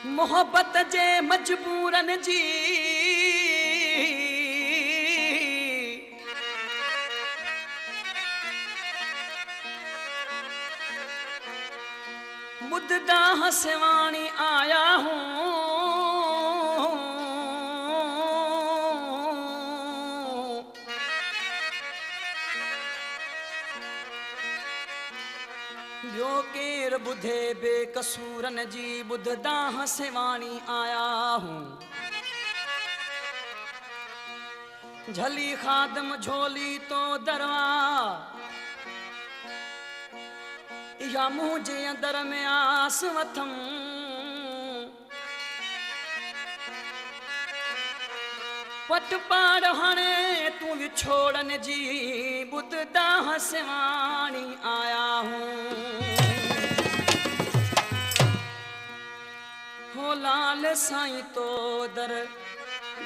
मोहब्बत जे मजबूरन जी बुद्धदा हसवाणी आया हूँ। ॿियो केर बुधे बेकसूरन जी बुद्धदा हसवाणी आया हूँ। झली खादम झोली तो दरवा या मुझे अंदर में आस वथम। पट पाड़ हणे तू विछोड़न जी बुद्धदा हसवाणी आया हूँ। हो लाल साईं तो दर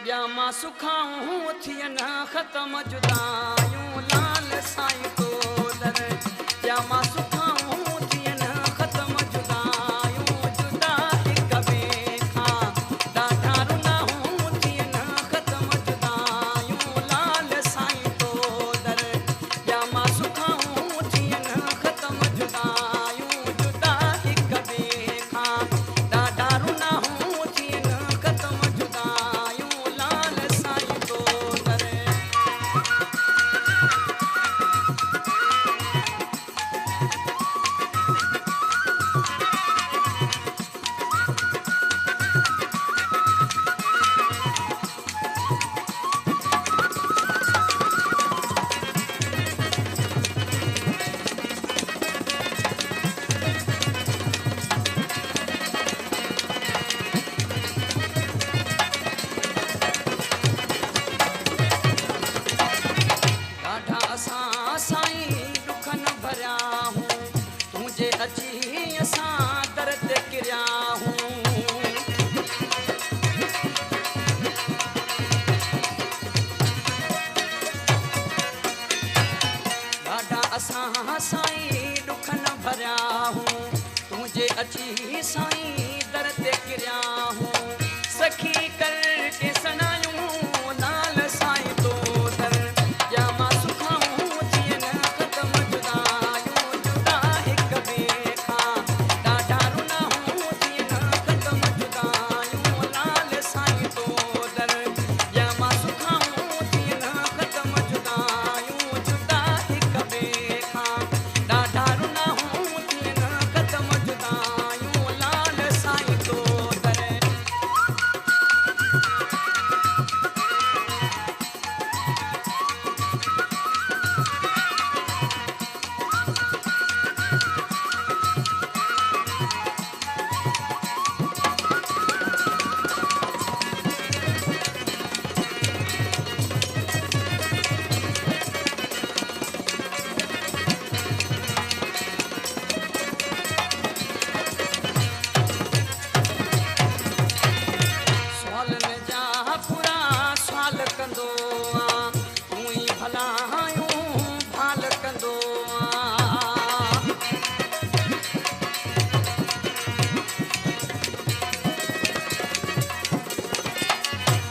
ॿिया मां सुखाऊं थियन ख़त्म जुदायूं। लाल साईं तो दर ॿिया मां सुखाऊं थियन ख़त्म जुदायूं। जुदा हिक ॿिए खां ॾाढा रुनाऊं थियन ख़त्म जुदायूं। लाल साईं तो दर ॿिया मां सुखाऊं थियन ख़त्म जुदायूं। जुदा हिक ॿिए खां ॾाढा रुनाऊं थियन ख़त्म जुदायूं। लाल साईं तो दर ॾाढा असां साईं दुखन भरिया हूँ। तुंहिंजे अची असां दर ते किरिया हूँ। ॾाढा असां साईं दुखन भरिया हूँ। तुंहिंजे अची साईं दर ते किरिया हूँ। सखी करके सनायूं लाल साईं तो दर या मां सुखाऊं थियन ख़त्म जुदायूं। जुदा हिक ॿिए खां ॾाढा रुनाऊं थियन ख़त्म जुदायूं। लाल साईं तो दर या मां सुखाऊं थियन ख़त्म जुदायूं। जुदा हिक ॿिए खां ॾाढा रुनाऊं थियन ख़त्म जुदायूं। लाल साईं तो दर सवाल में जा पूरा सवाल कंदो आं। तूं ई भलायूं भाल कंदो आं।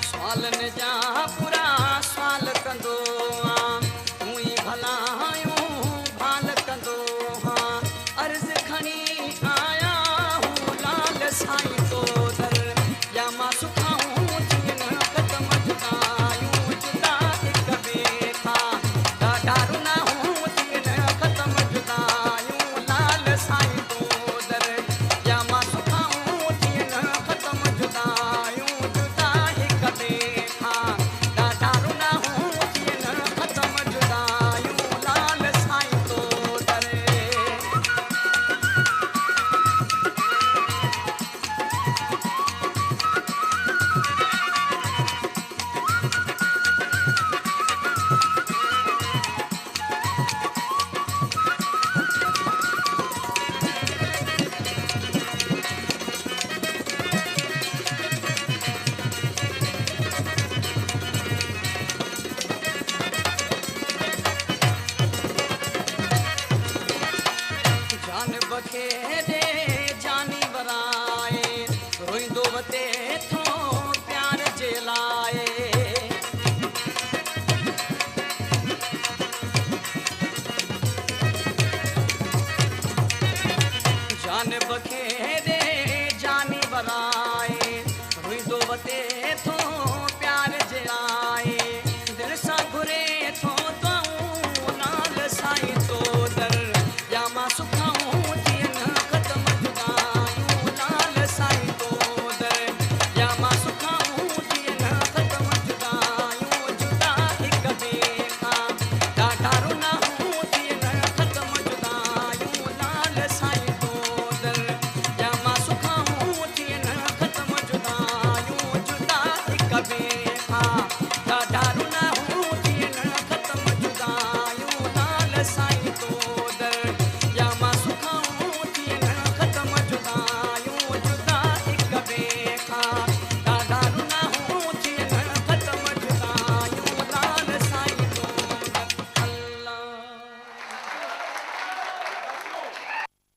सवालन जा पूरा सवाल कंदो आं। तूं ई भलायूं भाल कंदो आं। अर्ज़ खणी आया हूँ लाल साईं तो दर या मां सुखाऊं थियन ख़त्म जुदायूं। जुदा हिक ॿिए खां ॾाढा रुनाऊं थियन ख़त्म जुदायूं। लाल साईं तो दर या मां सुखाऊं थियन ख़त्म जुदायूं। जुदा हिक ॿिए खां ॾाढा रुनाऊं थियन ख़त्म जुदायूं। लाल साईं तो दर जान बखे